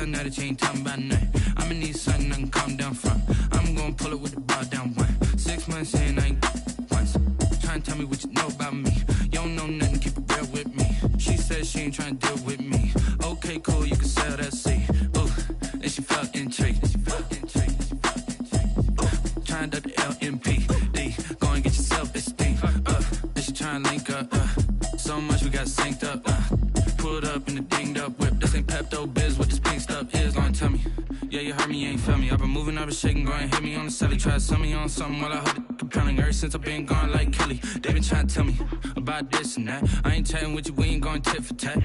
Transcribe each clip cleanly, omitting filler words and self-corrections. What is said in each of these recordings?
tell now that you ain't talking about nothing. I'ma need something I can calm down from. I'm gonna pull it with the bar down one. 6 months in, I ain't once. Trying to tell me what you know about me. You don't know nothing, keep it real with me. She said she ain't trying to deal with me. Okay, cool, you can sell that seat. Ooh, and she felt intrigued. Trying to the LMPD. Go and get your self-esteem. And she trying to link up. So much we got synced up. Pulled up in the dinged up whip. This ain't Pepto-Biz, what this pink stuff is. Gonna tell me. Yeah, you heard me, you ain't feel me. I've been moving, I've been shaking, go and hit me on the celly. Try to sell me on something while I hold it compelling. Ever since I've been gone like Kelly, they been trying to tell me about this and that. I ain't chatting with you, we ain't going tit for tat.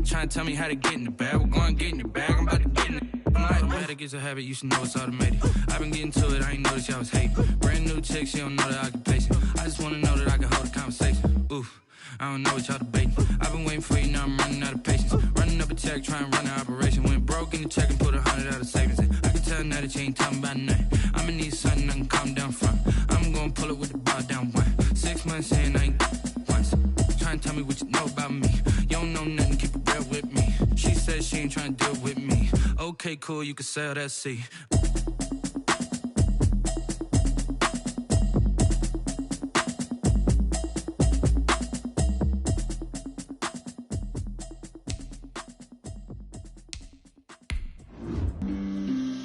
Trying to tell me how to get in the bag. We're going to get in the bag, I'm about to get in it. I'm like, automatic is a habit, you should know it's automated. I've been getting to it, I ain't noticed y'all was hating. Brand new chick, she don't know the occupation. I just wanna know that I can hold a conversation. Oof, I don't know what y'all debating. I've been waiting for you, now I'm running out of patience. Running up a check, trying to run an operation. Went broke in the check and put 100 out of savings in. I can tell now that you ain't talking about nothing. I'ma need something I can calm down from. I'm gonna pull it with the bar down one. 6 months in, I ain't once. Trying to tell me what you know about me. You don't know nothing, keep it real with me. She said she ain't trying to deal with me. Okay, cool, you can sell that seat.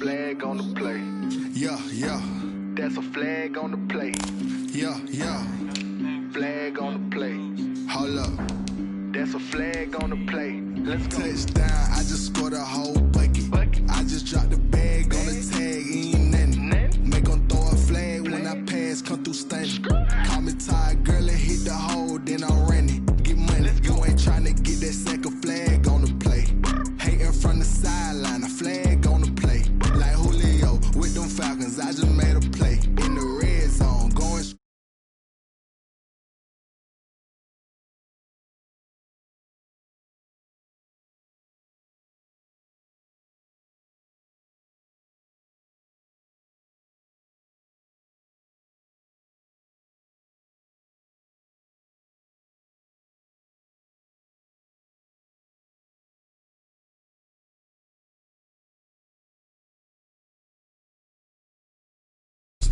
Flag on the play. Yeah, yeah. That's a flag on the play. Yeah, yeah. Flag on the play. Hold up. That's a flag on the play. Let's go. Touchdown, I just scored a whole bucket. I just dropped the bag on the tag, ain't nothing. Make 'em throw a flag when I pass, come through stunning. Call me tired, girl, and hit the hole, then I'm running. Get money, you ain't tryna get that second flag on the play. Hating from the sideline, a flag on the play. Like Julio with them Falcons, I just made a play. In the red zone, going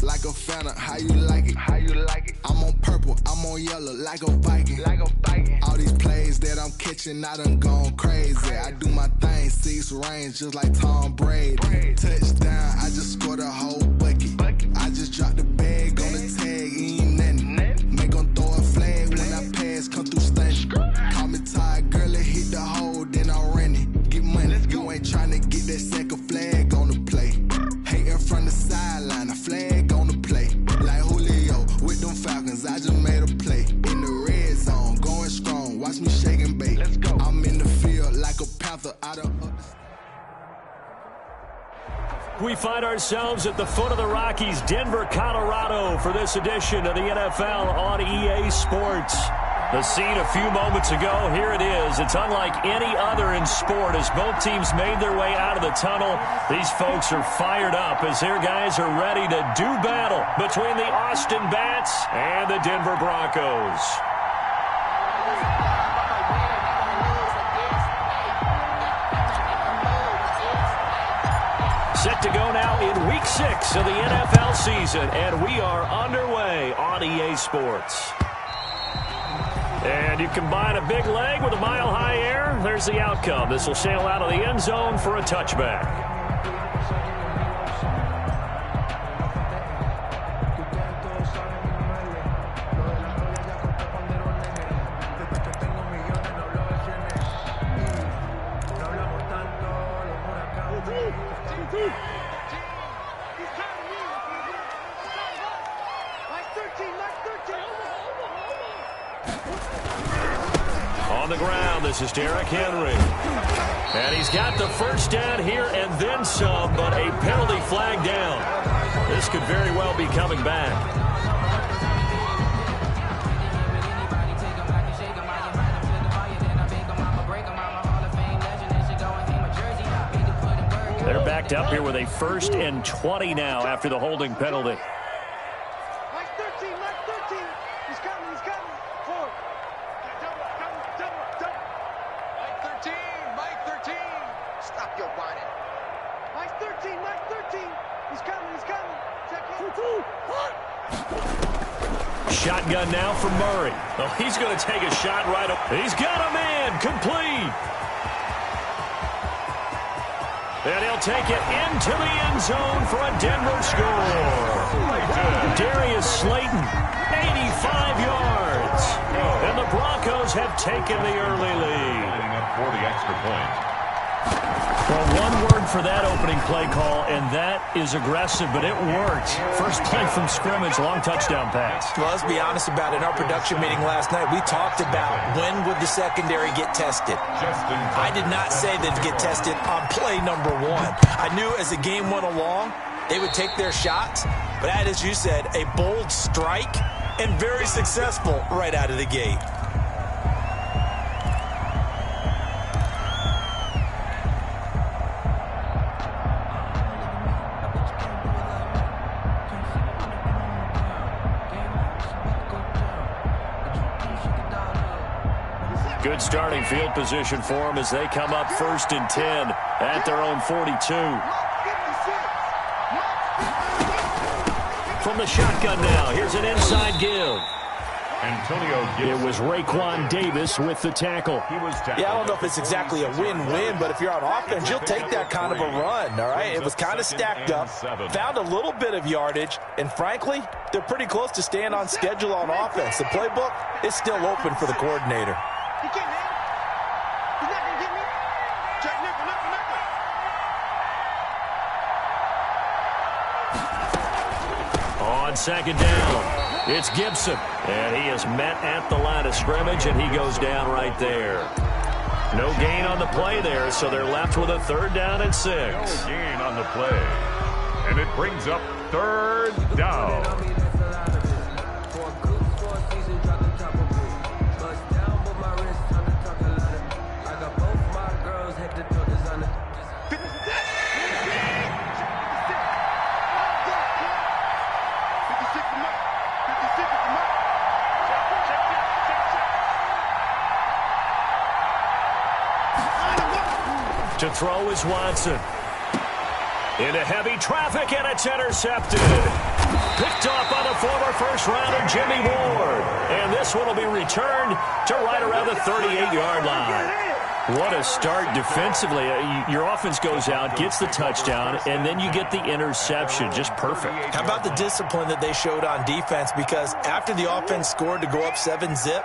like a Fanta, how you like it? How you like it? I'm on purple, I'm on yellow, like a Viking. Like a Viking. All these plays that I'm catching, I done gone crazy. I do my thing, 6 range, just like Tom Brady. Touchdown, I just scored a whole bucket. I just dropped the bag on the tag, ain't nothing. Make 'em throw a flag when I pass, come through stunning. Call me tired, girl, and hit the hole, then I'm running. Get money, you ain't tryna get that second flag on the play. Hating from the sideline, a flag on the play. Like Julio with them Falcons, I just made a play. In the red zone, going strong, watch me shake and bake. Let's go. I'm in the field like a panther out of We find ourselves at the foot of the Rockies, Denver, Colorado, for this edition of the NFL on EA Sports. The scene a few moments ago, here it is. It's unlike any other in sport as both teams made their way out of the tunnel. These folks are fired up as their guys are ready to do battle between the Austin Bats and the Denver Broncos. Set to go now in Week 6 of the NFL season, and we are underway on EA Sports. And you combine a big leg with a mile-high air, there's the outcome. This will sail out of the end zone for a touchback. On the ground, this is Derrick Henry. And he's got the first down here and then some, but a penalty flag down. This could very well be coming back. They're backed up here with a 1st and 20 now after the holding penalty. Mike 13. Stop your whining. Mike 13, Mike 13. He's coming, he's coming. Check it. Shotgun now for Murray. Oh, he's going to take a shot right up. He's got a man. Complete. And he'll take it into the end zone for a Denver score. Darius Slayton, 85 yards. And the Broncos have taken the early lead. For the extra point. Well, one word for that opening play call, and that is aggressive, but it worked. First play from scrimmage, long touchdown pass. Well, let's be honest about it. In our production meeting last night, we talked about when would the secondary get tested. I did not say they'd get tested on play number 1. I knew as the game went along, they would take their shots, but that, as you said, a bold strike and very successful right out of the gate. Good starting field position for them as they come up 1st and 10 at their own 42. From the shotgun now, here's an inside give. It was Raekwon Davis with the tackle. Yeah, I don't know if it's exactly a win-win, but if you're on offense, you'll take that kind of a run, all right? It was kind of stacked up, found a little bit of yardage, and frankly, they're pretty close to staying on schedule on offense. The playbook is still open for the coordinator. He can't hit. He's not going to get me. Check nickel. On second down, it's Gibson. And he is met at the line of scrimmage, and he goes down right there. No gain on the play there, so they're left with a 3rd down and 6. No gain on the play. And it brings up 3rd down. To throw is Watson. Into heavy traffic, and it's intercepted. Picked off by the former first-rounder Jimmy Ward. And this one will be returned to right around the 38-yard line. What a start defensively. Your offense goes out, gets the touchdown, and then you get the interception. Just perfect. How about the discipline that they showed on defense? Because after the offense scored to go up 7-zip,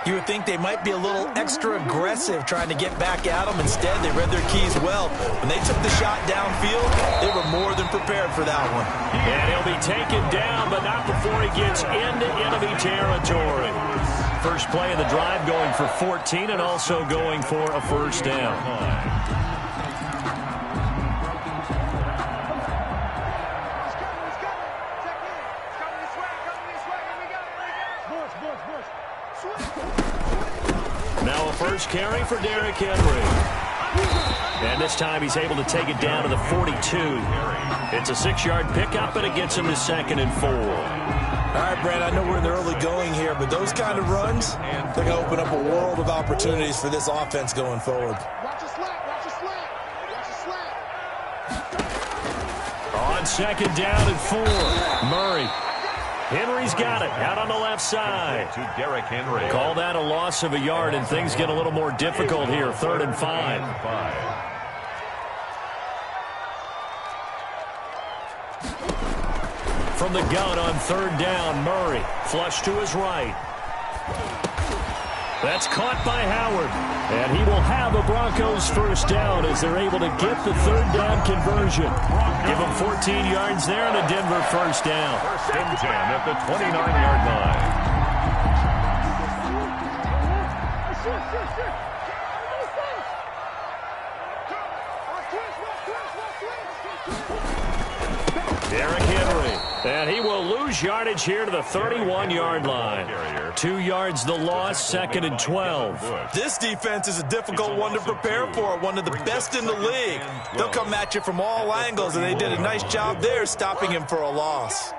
you would think they might be a little extra aggressive trying to get back at them. Instead, they read their keys well. When they took the shot downfield, they were more than prepared for that one. And he'll be taken down, but not before he gets into enemy territory. First play of the drive going for 14 and also going for a 1st down. Now a first carry for Derrick Henry. And this time he's able to take it down to the 42. It's a 6-yard pickup, and it gets him to 2nd and 4. All right, Brad, I know we're in the early going here, but those kind of runs, they're going to open up a world of opportunities for this offense going forward. Watch a slant, watch a slant, watch a slant. On 2nd down and 4, Murray. Henry's got it out on the left side. To Derrick Henry. Call that a loss of a yard, and things get a little more difficult here. 3rd and 5. From the gun on 3rd down, Murray. Flush to his right. That's caught by Howard. And he will have a Broncos 1st down as they're able to get the 3rd down conversion. Give him 14 yards there and a Denver 1st down. 1st and 10 at the 29-yard line. Derrick Henry. And he will lose yardage here to the 31-yard line. 2 yards the loss, 2nd and 12. This defense is a difficult one to prepare for, one of the best in the league. They'll come at you from all angles, and they did a nice job there stopping him for a loss.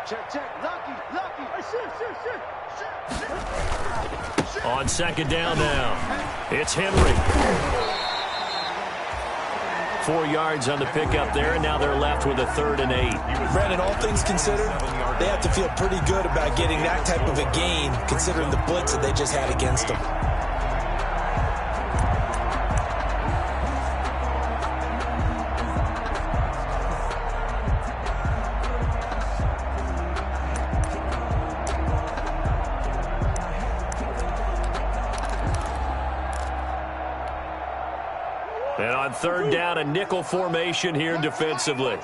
Check. Check. Lucky. On second down now, it's Henry. 4 yards on the pickup there, and now they're left with a 3rd and 8. Brandon, all things considered, they have to feel pretty good about getting that type of a gain, considering the blitz that they just had against them. And on 3rd down, a nickel formation here defensively.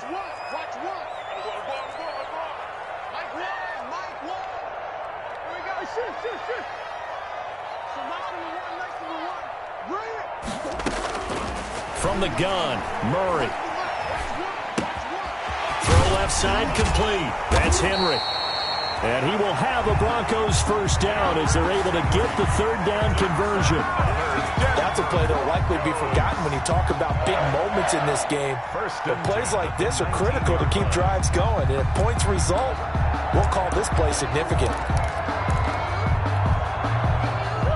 From the gun, Murray. Throw left side, complete. That's Henry. And he will have a Broncos 1st down as they're able to get the 3rd down conversion. That's a play that will likely be forgotten when you talk about big moments in this game. But plays like this are critical to keep drives going. And if points result, we'll call this play significant.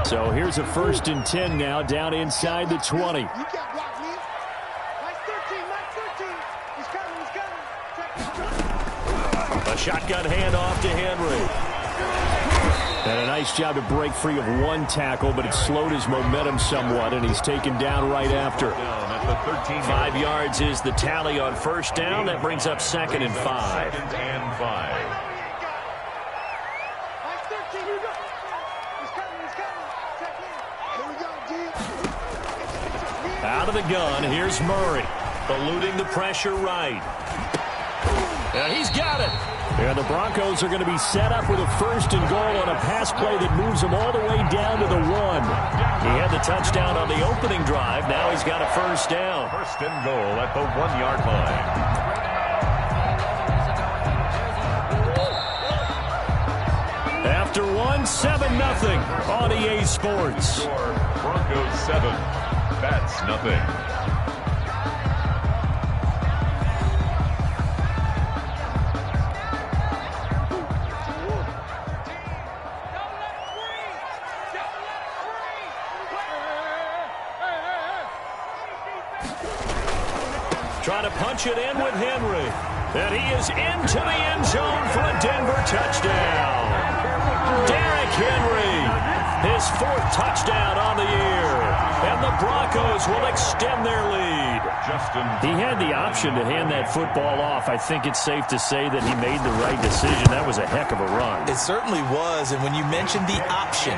So here's a 1st and 10 now, down inside the 20. A shotgun handoff to Henry. And a nice job to break free of 1 tackle, but it slowed his momentum somewhat, and he's taken down right after. 5 yards is the tally on 1st down. That brings up 2nd and 5. Out of the gun, here's Murray, eluding the pressure right. And he's got it. And the Broncos are going to be set up with a 1st and goal on a pass play that moves them all the way down to the 1. He had the touchdown on the opening drive. Now he's got a 1st down. 1st and goal at the 1-yard line. After 1, 7-0 on EA Sports. Broncos 7, Bats nothing. Trying to punch it in with Henry. And he is into the end zone for a Denver touchdown. Derrick Henry, his 4th touchdown on the year. And the Broncos will extend their lead. He had the option to hand that football off. I think it's safe to say that he made the right decision. That was a heck of a run. It certainly was, and when you mentioned the option,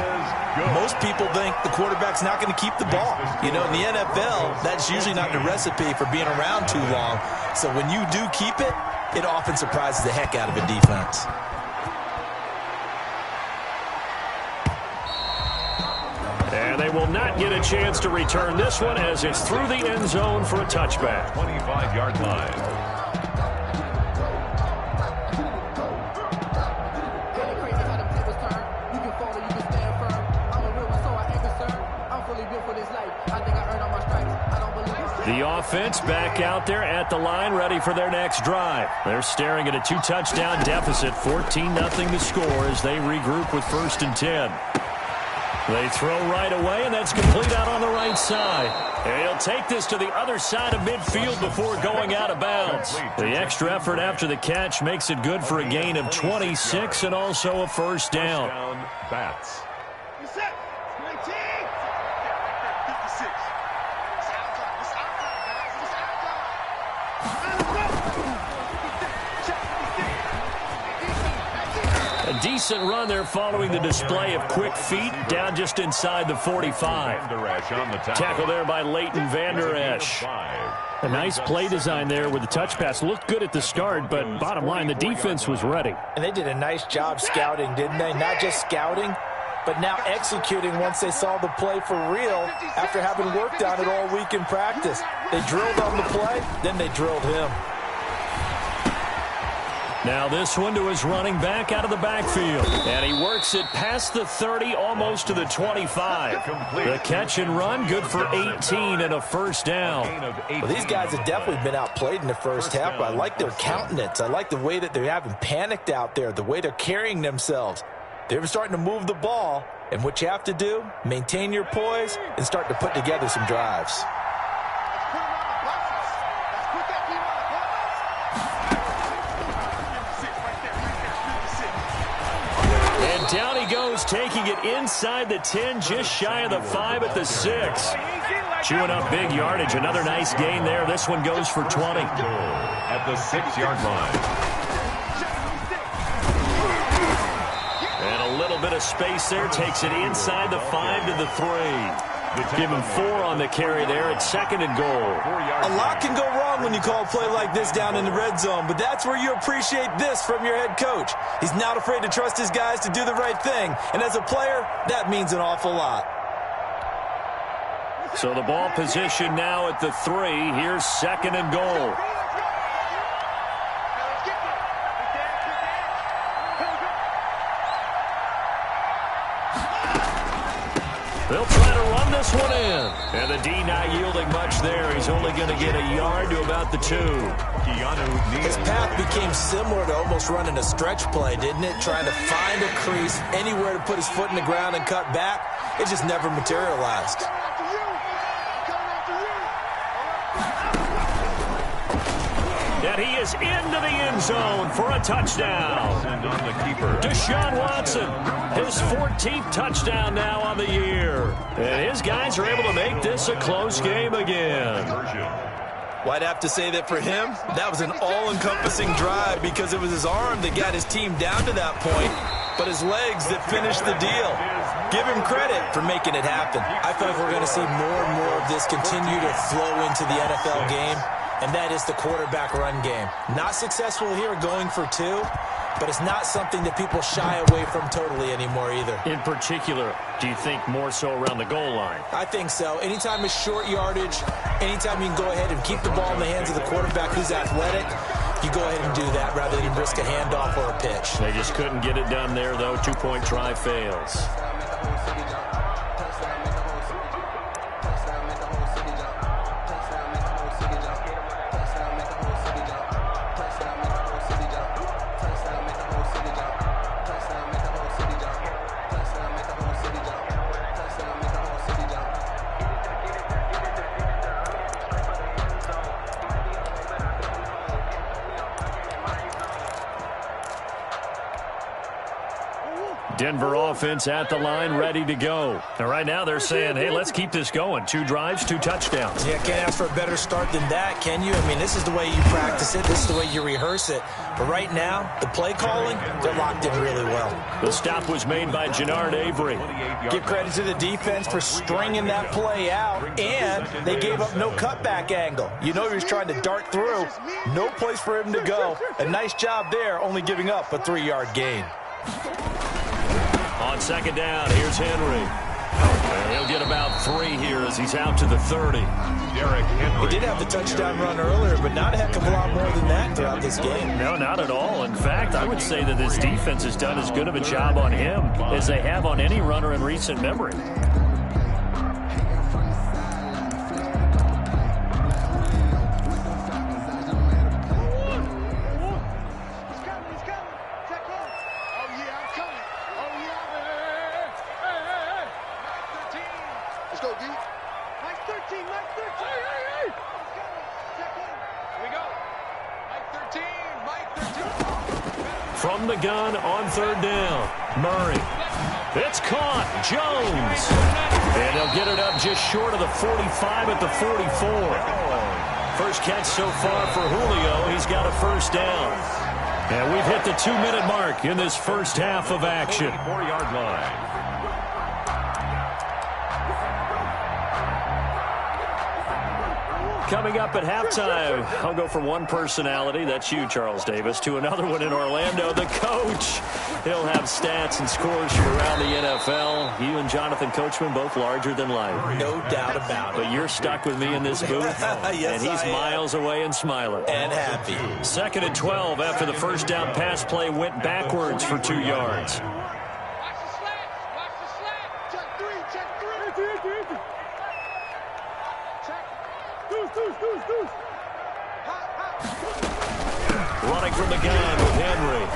most people think the quarterback's not going to keep the ball. You know, in the NFL, that's usually not the recipe for being around too long. So when you do keep it, it often surprises the heck out of a defense. And they will not get a chance to return this one as it's through the end zone for a touchback. 25-yard line. The offense back out there at the line, ready for their next drive. They're staring at a 2-touchdown deficit, 14-0 to score as they regroup with 1st and 10. They throw right away, and that's complete out on the right side. And he'll take this to the other side of midfield before going out of bounds. The extra effort after the catch makes it good for a gain of 26 and also a 1st down. Bats. A decent run there following the display of quick feet down just inside the 45. Tackle there by Leighton Vander Esch. A nice play design there with the touch pass. Looked good at the start, but bottom line, the defense was ready. And they did a nice job scouting, didn't they? Not just scouting, but now executing once they saw the play for real after having worked on it all week in practice. They drilled on the play, then they drilled him. Now this one to his running back out of the backfield. And he works it past the 30, almost to the 25. The catch and run, good for 18 and a 1st down. Well, these guys have definitely been outplayed in the first half. I like their countenance. I like the way that they haven't panicked out there, the way they're carrying themselves. They're starting to move the ball, and what you have to do, maintain your poise and start to put together some drives. And down he goes, taking it inside the 10, just shy of the 5 at the 6. Chewing up big yardage. Another nice gain there. This one goes for 20. At the 6-yard line. And a little bit of space there. Takes it inside the 5 to the 3. Give him 4 on the carry there. It's 2nd and goal. A lot can go wrong when you call a play like this down in the red zone, but that's where you appreciate this from your head coach. He's not afraid to trust his guys to do the right thing, and as a player, that means an awful lot. So the ball position now at the 3. Here's 2nd and goal. They'll try to run this one in. And the D not yielding much there. He's only going to get a yard to about the 2. His path became similar to almost running a stretch play, didn't it? Trying to find a crease, anywhere to put his foot in the ground and cut back. It just never materialized. And he is into the end zone for a touchdown. Deshaun Watson, his 14th touchdown now on the year. And his guys are able to make this a close game again. Well, I'd have to say that for him, that was an all-encompassing drive because it was his arm that got his team down to that point, but his legs that finished the deal. Give him credit for making it happen. I feel like we're going to see more and more of this continue to flow into the NFL game, and that is the quarterback run game. Not successful here going for 2, but it's not something that people shy away from totally anymore either. In particular, do you think more so around the goal line? I think so. Anytime it's short yardage, anytime you can go ahead and keep the ball in the hands of the quarterback who's athletic, you go ahead and do that rather than risk a handoff or a pitch. They just couldn't get it done there, though. 2-point try fails. Denver offense at the line, ready to go. And right now they're saying, hey, let's keep this going. 2 drives, 2 touchdowns. Yeah, can't ask for a better start than that, can you? I mean, this is the way you practice it. This is the way you rehearse it. But right now, the play calling, they're locked in really well. The stop was made by Jannard Avery. Give credit to the defense for stringing that play out, and they gave up no cutback angle. You know he was trying to dart through. No place for him to go. A nice job there, only giving up a 3-yard gain. On 2nd down, here's Henry. And he'll get about 3 here as he's out to the 30. He did have the touchdown run earlier, but not a heck of a lot more than that throughout this game. No, not at all. In fact, I would say that this defense has done as good of a job on him as they have on any runner in recent memory. From the gun on 3rd down, Murray. It's caught. Jones. And he'll get it up just short of the 45 at the 44. First catch so far for Julio. He's got a 1st down. And we've hit the 2-minute mark in this first half of action. 4-yard line. Coming up at halftime, I'll go from one personality, that's you, Charles Davis, to another one in Orlando, the coach. He'll have stats and scores from around the NFL. You and Jonathan Coachman, both larger than life. No doubt about it. But you're stuck with me in this booth, yes, and he's miles away and smiling. And happy. 2nd and 12 after the first down pass play went backwards for 2 yards. running from the gun with Henry.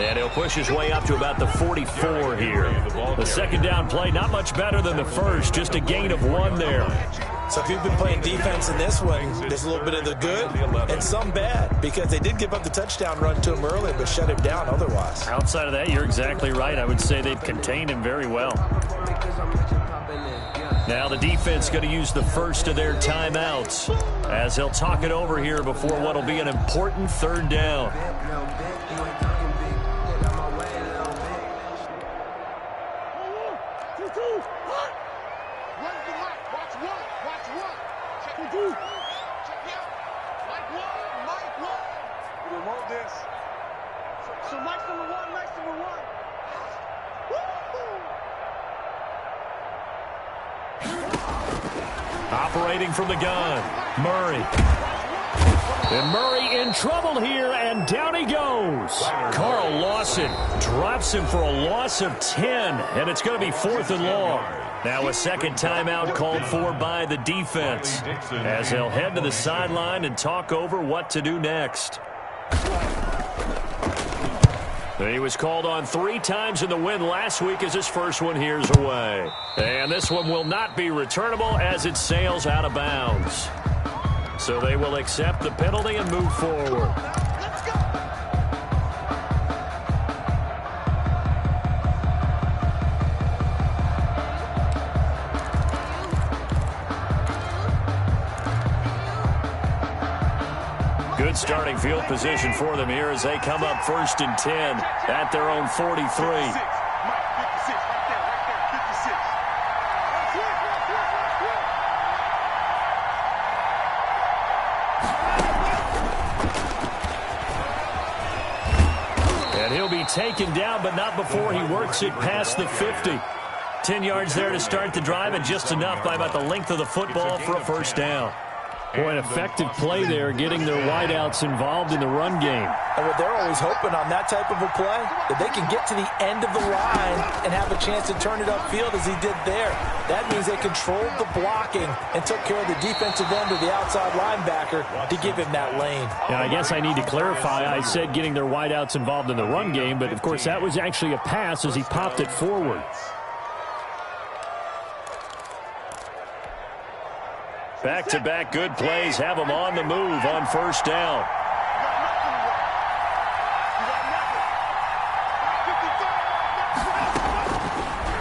And he'll push his way up to about the 44 here. The second down play, not much better than the first, just a gain of 1 there. So if you've been playing defense in this one, there's a little bit of the good and some bad, because they did give up the touchdown run to him early, but shut him down otherwise. Outside of that, you're exactly right. I would say they've contained him very well. Now the defense going to use the first of their timeouts as they'll talk it over here before what will be an important third down. Operating from the gun, Murray. And Murray in trouble here, and down he goes. Carl Lawson drops him for a loss of 10, and it's going to be 4th and long. Now a second timeout called for by the defense as they'll head to the sideline and talk over what to do next. He was called on 3 times in the win last week as his first one here's away. And this one will not be returnable as it sails out of bounds. So they will accept the penalty and move forward. Good starting field position for them here as they come up 1st and 10 at their own 43. And he'll be taken down, but not before he works it past the 50. 10 yards there to start the drive, and just enough by about the length of the football for a first down. Boy, an effective play there, getting their wideouts involved in the run game. And what they're always hoping on that type of a play, that they can get to the end of the line and have a chance to turn it upfield as he did there. That means they controlled the blocking and took care of the defensive end of the outside linebacker to give him that lane. And I guess I need to clarify, I said getting their wideouts involved in the run game, but of course that was actually a pass as he popped it forward. Back-to-back good plays have them on the move on first down.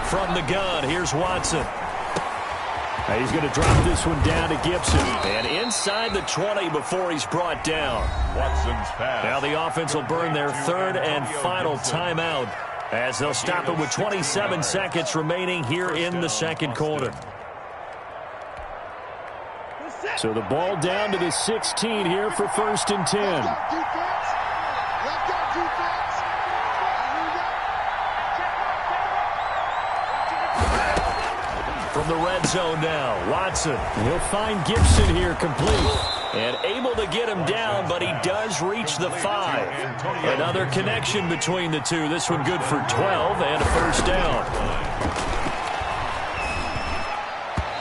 From the gun, here's Watson. He's going to drop this one down to Gibson. And inside the 20 before he's brought down. Watson's pass. Now the offense will burn their 3rd and final timeout as they'll stop it with 27 seconds remaining here in the second quarter. So the ball down to the 16 here for 1st and 10. From the red zone now, Watson. He'll find Gibson here complete. And able to get him down, but he does reach the 5. Another connection between the two. This one good for 12 and a first down.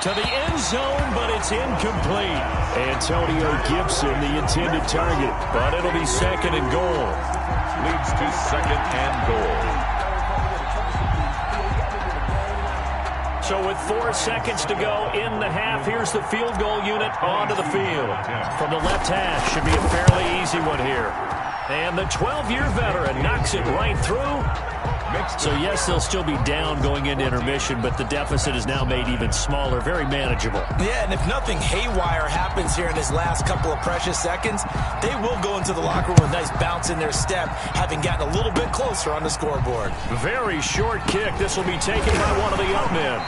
To the end zone, but it's incomplete. Antonio Gibson, the intended target, but it'll be 2nd and goal. Leads to 2nd and goal. So with 4 seconds to go in the half, here's the field goal unit onto the field. From the left hash, should be a fairly easy one here. And the 12-year veteran knocks it right through. So, yes, they'll still be down going into intermission, but the deficit is now made even smaller, very manageable. Yeah, and if nothing haywire happens here in his last couple of precious seconds, they will go into the locker room with a nice bounce in their step, having gotten a little bit closer on the scoreboard. Very short kick. This will be taken by one of the up men.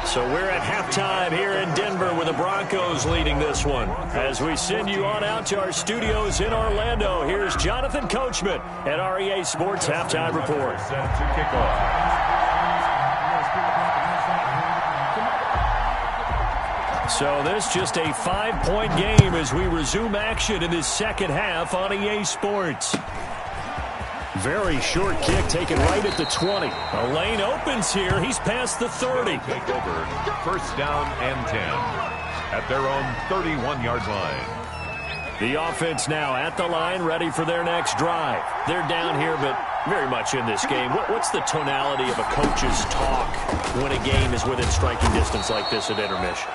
So we're at halftime here in Denver with the Broncos leading this one. As we send you on out to our studios in Orlando, here's Jonathan Coachman at REA Sports Halftime Report. Set to kick off. So this just a 5-point game as we resume action in this second half on EA Sports. Very short kick taken right at the 20. A lane opens here. He's past the 30. Take over. First down and 10. at their own 31-yard line. The offense now at the line, ready for their next drive. They're down here, but very much in this game. What's the tonality of a coach's talk when a game is within striking distance like this at intermission?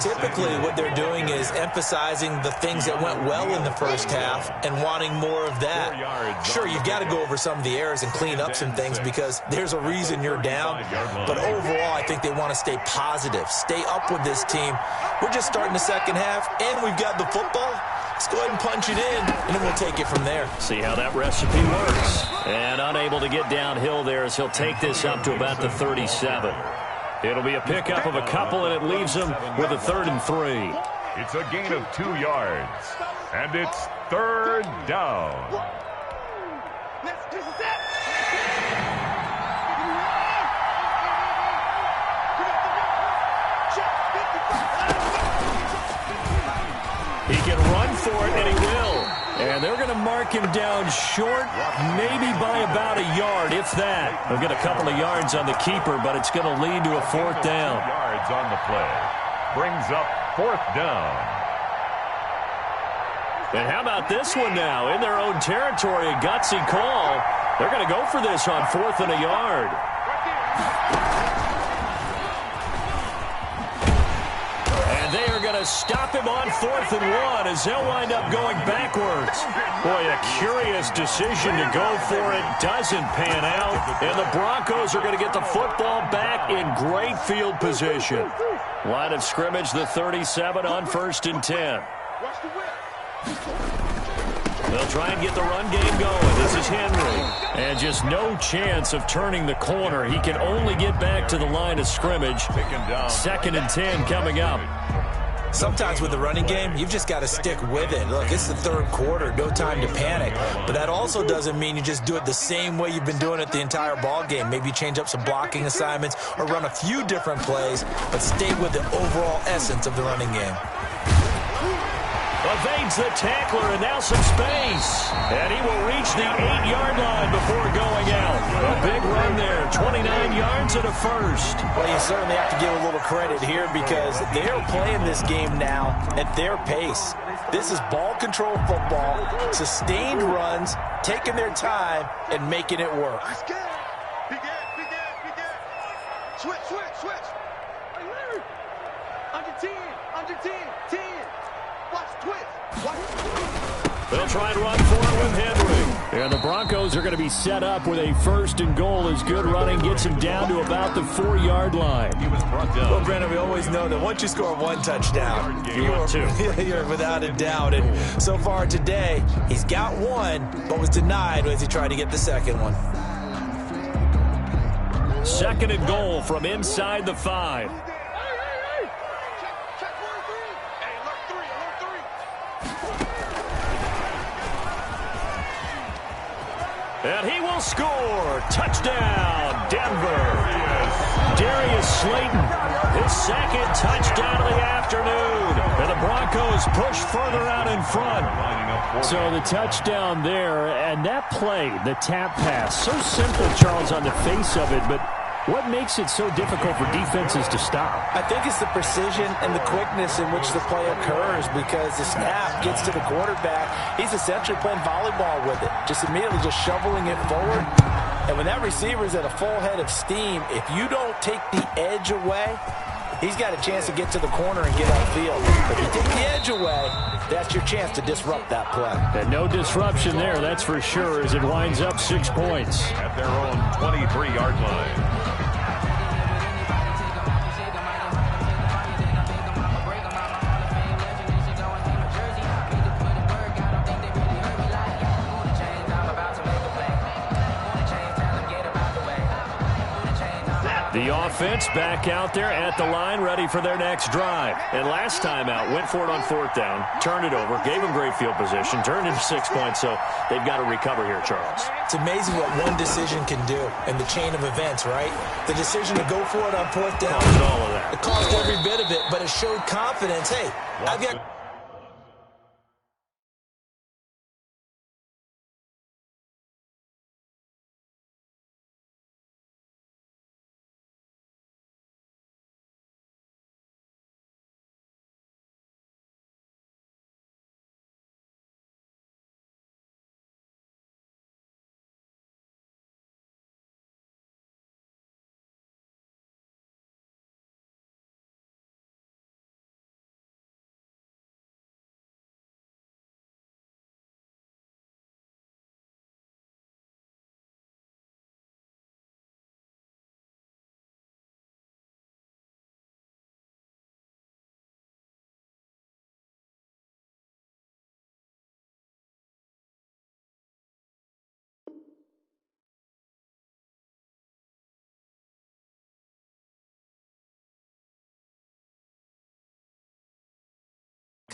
Typically, what they're doing is emphasizing the things that went well in the first half and wanting more of that. Sure, you've got to go over some of the errors and clean up some things because there's a reason you're down. But overall, I think they want to stay positive, stay up with this team. We're just starting the second half, and we've got the football. Let's go ahead and punch it in, and then we'll take it from there. See how that recipe works. And unable to get downhill there as he'll take this up to about the 37. It'll be a pickup of a couple, and it leaves him with a 3rd and 3. It's a gain of 2 yards, and it's 3rd down. He can run for it, and he will. And they're going to mark him down short, maybe by about a yard, if that. They'll get a couple of yards on the keeper, but it's going to lead to a 4th down. Yards on the play. Brings up 4th down. And how about this one now? In their own territory, a gutsy call. They're going to go for this on 4th and a yard. They are going to stop him on 4th and 1 as they'll wind up going backwards. Boy, a curious decision to go for it. Doesn't pan out. And the Broncos are going to get the football back in great field position. Line of scrimmage, the 37 on 1st and 10. They'll try and get the run game going. This is Henry. And just no chance of turning the corner. He can only get back to the line of scrimmage. 2nd and 10 coming up. Sometimes with the running game, you've just got to stick with it. Look, it's the 3rd quarter, no time to panic. But that also doesn't mean you just do it the same way you've been doing it the entire ball game. Maybe change up some blocking assignments or run a few different plays, but stay with the overall essence of the running game. Evades the tackler, and now some space. And he will reach the 8-yard line before going out. A big run there, 29 yards and a 1st. Well, you certainly have to give a little credit here because they're playing this game now at their pace. This is ball control football, sustained runs, taking their time, and making it work. Switch. Hey, Larry. Under 10, 10. Watch, twist. They'll try and run for it with Henry. And the Broncos are going to be set up with a 1st and goal as good running gets him down to about the 4-yard line. He was brought down. Well, Brandon, we always know that once you score 1 touchdown, you're without a doubt. And so far today, he's got 1, but was denied as he tried to get the 2nd one. 2nd and goal from inside the 5. And he will score. Touchdown, Denver. Darius Slayton, his 2nd touchdown of the afternoon. And the Broncos push further out in front. So the touchdown there, and that play, the tap pass, so simple, Charles, on the face of it, but what makes it so difficult for defenses to stop? I think it's the precision and the quickness in which the play occurs because the snap gets to the quarterback. He's essentially playing volleyball with it, just immediately just shoveling it forward. And when that receiver is at a full head of steam, if you don't take the edge away, he's got a chance to get to the corner and get upfield. If you take the edge away, that's your chance to disrupt that play. And no disruption there, that's for sure, as it winds up 6 points. At their own 23-yard line. The offense back out there at the line, ready for their next drive. And last time out, went for it on 4th down, turned it over, gave them great field position, turned into 6 points, so they've got to recover here, Charles. It's amazing what one decision can do in the chain of events, right? The decision to go for it on 4th down. Caused all of that. It caused every bit of it, but it showed confidence. Hey, I've got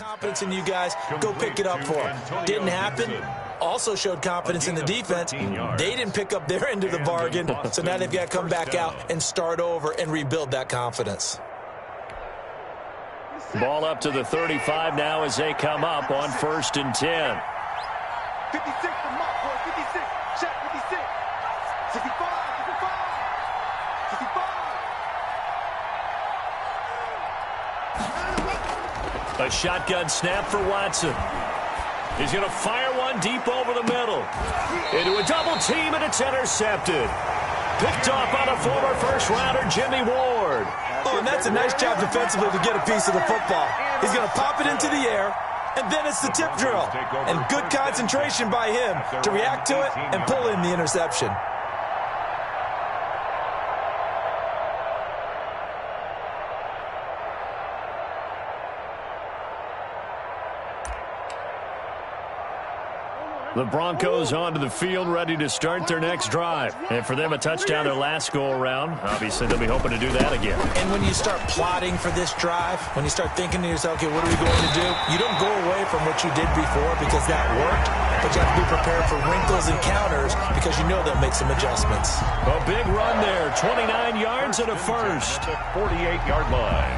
confidence in you guys. Go pick it up for him. Didn't happen. Also showed confidence in the defense. They didn't pick up their end of the bargain, so now they've got to come back out and start over and rebuild that confidence. Ball up to the 35 now as they come up on 1st and 10. 56 for Mark, boy. 56. Check 56. 65. 65. 65. A shotgun snap for Watson. He's going to fire one deep over the middle. Into a double team, and it's intercepted. Picked off on a former first-rounder, Jimmy Ward. Oh, and that's a nice job defensively to get a piece of the football. He's going to pop it into the air, and then it's the tip drill. And good concentration by him to react to it and pull in the interception. The Broncos onto the field, ready to start their next drive. And for them, a touchdown their last go-around. Obviously, they'll be hoping to do that again. And when you start plotting for this drive, when you start thinking to yourself, okay, what are we going to do? You don't go away from what you did before because that worked, but you have to be prepared for wrinkles and counters because you know they'll make some adjustments. A big run there, 29 yards and a first. 48-yard line.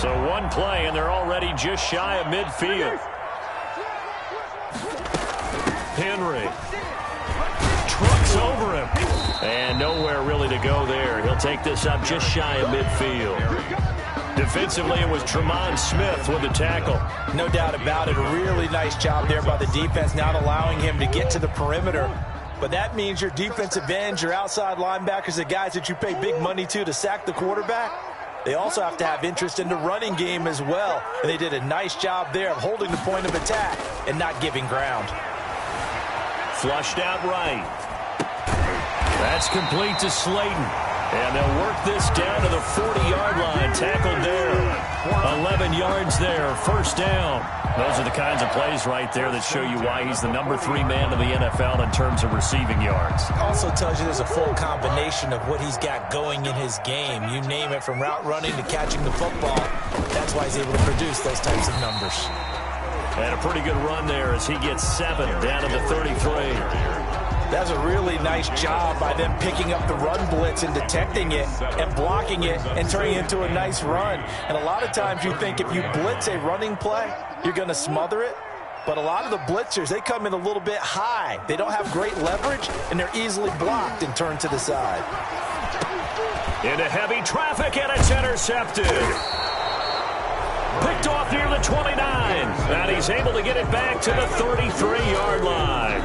So one play, and they're already just shy of midfield. Henry trucks over him, and nowhere really to go there. He'll take this up just shy of midfield. Defensively, it was Tremont Smith with the tackle. No doubt about it. A really nice job there by the defense, not allowing him to get to the perimeter. But that means your defensive ends, your outside linebackers, the guys that you pay big money to sack the quarterback, they also have to have interest in the running game as well. And they did a nice job there of holding the point of attack and not giving ground. Flushed out right. That's complete to Slayton. And they'll work this down to the 40-yard line. Tackled there. 11 yards there. First down. Those are the kinds of plays right there that show you why he's the number 3 man in the NFL in terms of receiving yards. Also tells you there's a full combination of what he's got going in his game. You name it, from route running to catching the football. That's why he's able to produce those types of numbers. And a pretty good run there as he gets 7 down to the 33. That's a really nice job by them picking up the run blitz and detecting it and blocking it and turning it into a nice run. And a lot of times you think if you blitz a running play, you're going to smother it. But a lot of the blitzers, they come in a little bit high. They don't have great leverage, and they're easily blocked and turned to the side. Into heavy traffic, and it's intercepted. Picked off near the 29, and he's able to get it back to the 33-yard line.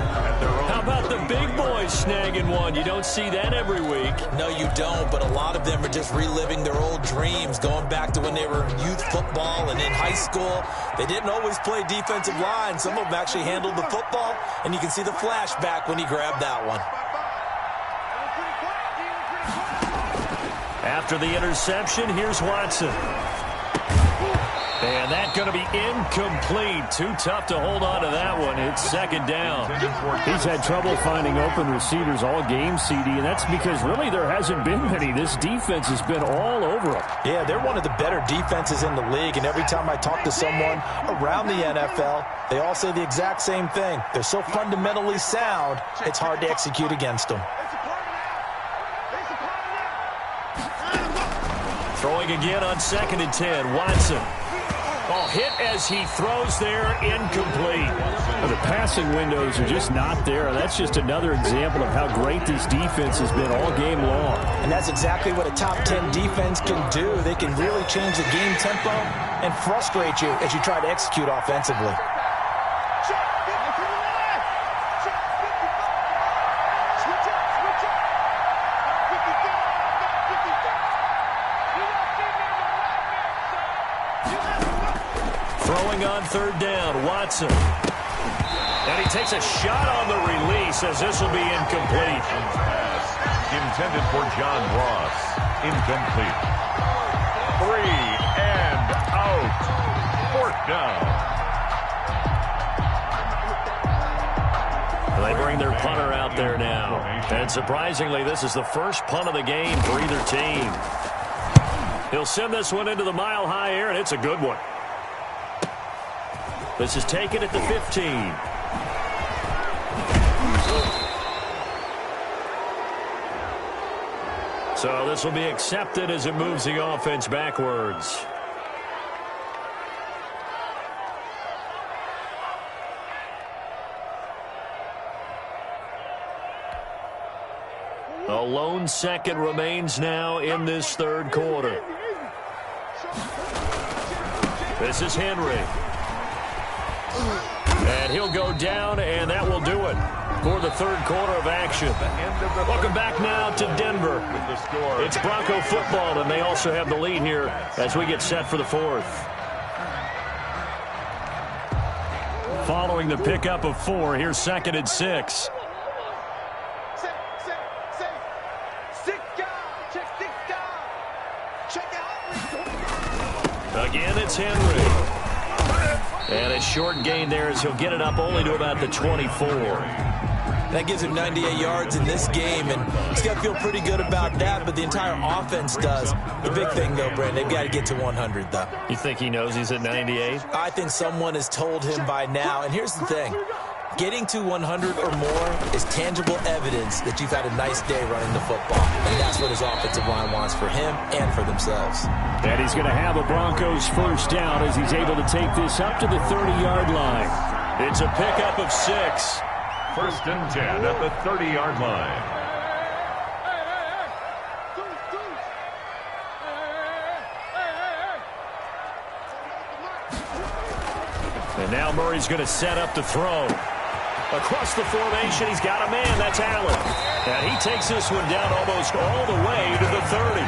How about the big boys snagging one? You don't see that every week. No, you don't, but a lot of them are just reliving their old dreams, going back to when they were in youth football and in high school. They didn't always play defensive line. Some of them actually handled the football, and you can see the flashback when he grabbed that one. After the interception, here's Watson. And that's going to be incomplete. Too tough to hold on to that one. It's second down. He's had trouble finding open receivers all game, CD, and that's because really there hasn't been many. This defense has been all over them. Yeah, they're one of the better defenses in the league, and every time I talk to someone around the NFL, they all say the exact same thing. They're so fundamentally sound, it's hard to execute against them. Throwing again on 2nd and 10, Watson. Oh, hit as he throws there, incomplete. Well, the passing windows are just not there. That's just another example of how great this defense has been all game long. And that's exactly what a top 10 defense can do. They can really change the game tempo and frustrate you as you try to execute offensively. Throwing on 3rd down, Watson. And he takes a shot on the release as this will be incomplete. Intended for John Ross. Incomplete. 3 and out. 4th down. They bring their punter out there now. And surprisingly, this is the first punt of the game for either team. He'll send this one into the mile-high air, and it's a good one. This is taken at the 15. So this will be accepted as it moves the offense backwards. A lone second remains now in this third quarter. This is Henry. And he'll go down, and that will do it for the third quarter of action. Welcome back now to Denver. It's Bronco football, and they also have the lead here as we get set for the fourth. Following the pickup of 4, here's 2nd and 6. Again, it's Henry. And a short gain there as he'll get it up only to about the 24. That gives him 98 yards in this game, and he's got to feel pretty good about that, but the entire offense does. The big thing, though, Brandon, they've got to get to 100, though. You think he knows he's at 98? I think someone has told him by now, and here's the thing. Getting to 100 or more is tangible evidence that you've had a nice day running the football, and that's what his offensive line wants for him and for themselves. And he's going to have a Broncos first down as he's able to take this up to the 30-yard line. It's a pickup of 6. 1st and 10 at the 30-yard line. And now Murray's going to set up the throw. Across the formation, he's got a man. That's Allen. And he takes this one down almost all the way to the 30.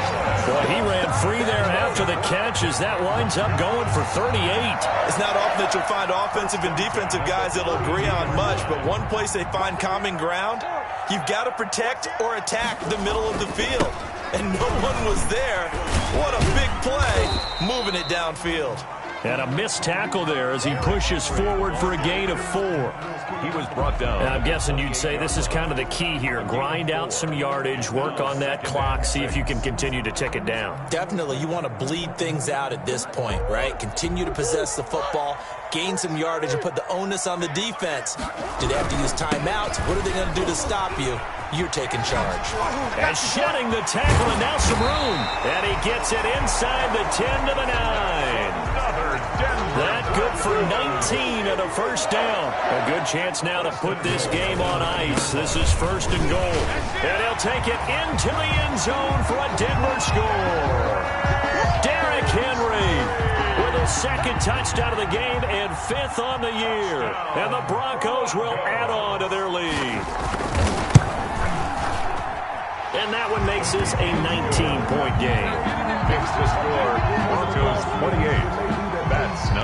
Well, he ran free there after the catch as that winds up going for 38. It's not often that you'll find offensive and defensive guys that'll agree on much, but one place they find common ground, you've got to protect or attack the middle of the field. And no one was there. What a big play, moving it downfield. And a missed tackle there as he pushes forward for a gain of 4. He was brought down. And I'm guessing you'd say this is kind of the key here. Grind out some yardage, work on that clock, see if you can continue to tick it down. Definitely. You want to bleed things out at this point, right? Continue to possess the football, gain some yardage, and put the onus on the defense. Do they have to use timeouts? What are they going to do to stop you? You're taking charge. And shedding the tackle, and now some room. And he gets it inside the 10 to the 9. That good for 19 and a first down. A good chance now to put this game on ice. This is 1st and goal. And he'll take it into the end zone for a Denver score. Derrick Henry with his 2nd touchdown of the game and 5th on the year. And the Broncos will add on to their lead. And that one makes this a 19-point game. Fix the score. Broncos 28. That's 9.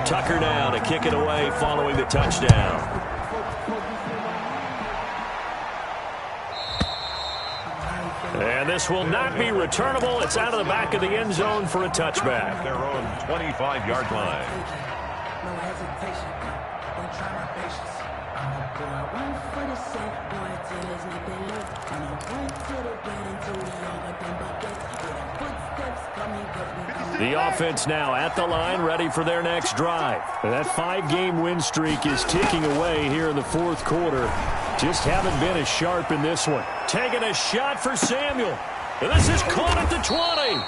Tucker now to kick it away following the touchdown. And this will not be returnable. It's out of the back of the end zone for a touchback. Their own 25-yard line. No hesitation. Don't try my patience. I'm a boy, one for the set, boy, till there's nothing left. And I'm going to the bread until we over them buckets. Footsteps coming, the offense now at the line, ready for their next drive. That 5-game win streak is ticking away here in the 4th quarter. Just haven't been as sharp in this one. Taking a shot for Samuel. And this is caught at the 20.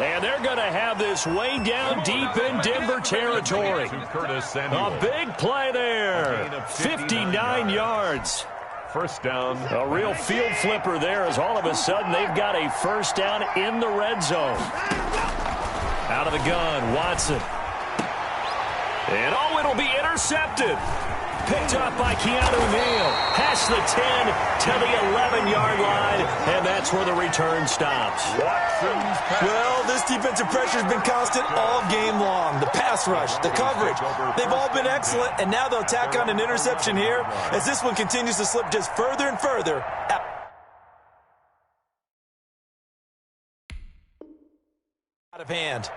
And they're going to have this way down deep in Denver territory. A big play there. 59 yards. First down. A real field flipper there as all of a sudden they've got a first down in the red zone. Out of the gun, Watson. And it'll be intercepted. Picked up by Keanu Neal. Past the 10 to the 11-yard line, and that's where the return stops. Well, this defensive pressure has been constant all game long. The pass rush, the coverage, they've all been excellent, and now they'll tack on an interception here as this one continues to slip just further and further out of hand.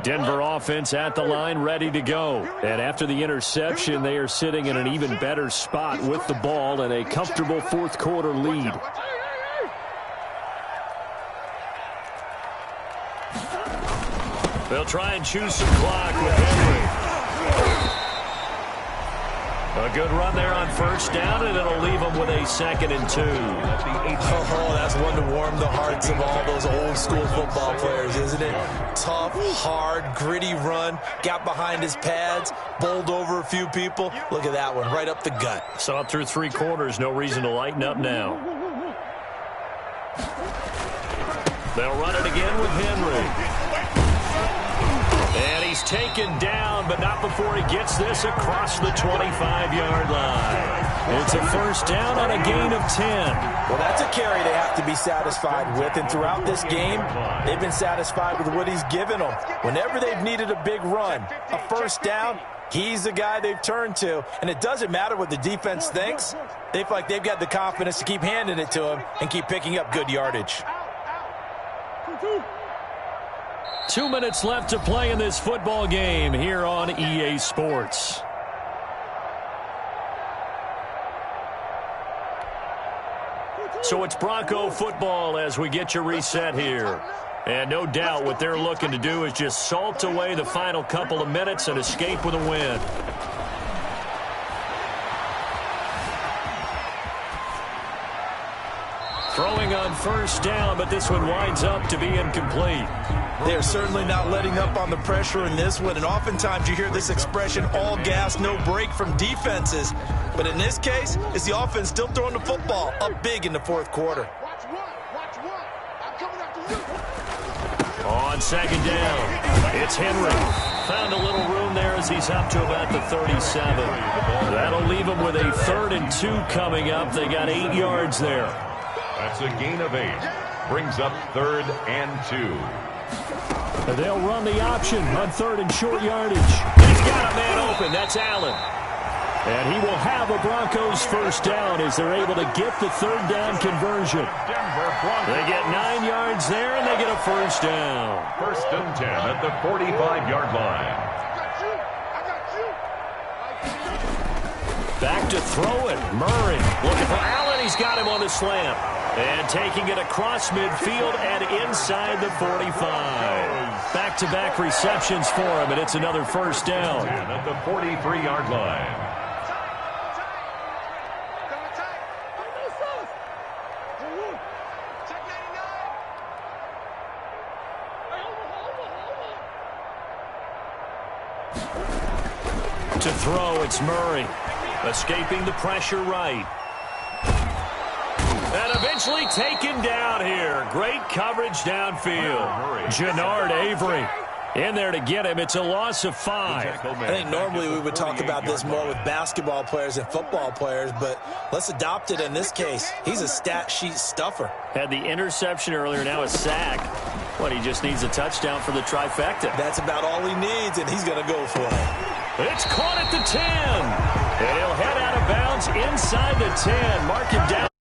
Denver offense at the line, ready to go. And after the interception, they are sitting in an even better spot with the ball and a comfortable fourth quarter lead. They'll try and choose some clock with Henry. A good run there on first down, and it'll leave them with a 2nd and 2. Oh, that's one to warm the hearts of all those old school football players, isn't it? Tough, hard, gritty run, got behind his pads, bowled over a few people. Look at that one, right up the gut. Saw it through 3 quarters, no reason to lighten up now. They'll run it again with Henry. And he's taken down, but not before he gets this across the 25-yard line. It's a first down on a gain of 10. Well, that's a carry they have to be satisfied with, and throughout this game, they've been satisfied with what he's given them. Whenever they've needed a big run, a first down, he's the guy they've turned to. And it doesn't matter what the defense thinks. They feel like they've got the confidence to keep handing it to him and keep picking up good yardage. 2 minutes left to play in this football game here on EA Sports. So it's Bronco football as we get you reset here. And no doubt what they're looking to do is just salt away the final couple of minutes and escape with a win. Throwing on first down, but this one winds up to be incomplete. They're certainly not letting up on the pressure in this one, and oftentimes you hear this expression, all gas, no break from defenses. But in this case, it's the offense still throwing the football up big in the fourth quarter. On second down, it's Henry. Found a little room there as he's up to about the 37. That'll leave him with a 3rd and 2 coming up. They got 8 yards there. That's a gain of 8. Brings up 3rd and 2. They'll run the option on 3rd and short yardage. He's got a man open. That's Allen. And he will have a Broncos first down as they're able to get the 3rd down conversion. They get 9 yards there, and they get a first down. 1st and 10 at the 45-yard line. Back to throw it. Murray looking for Allen. He's got him on the slant. And taking it across midfield and inside the 45. Back-to-back receptions for him, and it's another first down. At the 43-yard line. To throw, it's Murray. Escaping the pressure right. And eventually taken down here. Great coverage downfield. Jannard Avery in there to get him. It's a loss of 5. I think normally we would talk about this more with basketball players and football players, but let's adopt it in this case. He's a stat sheet stuffer. Had the interception earlier, now a sack. What, he just needs a touchdown for the trifecta. That's about all he needs, and he's going to go for it. It's caught at the 10. And he'll head out of bounds inside the 10. Mark him down.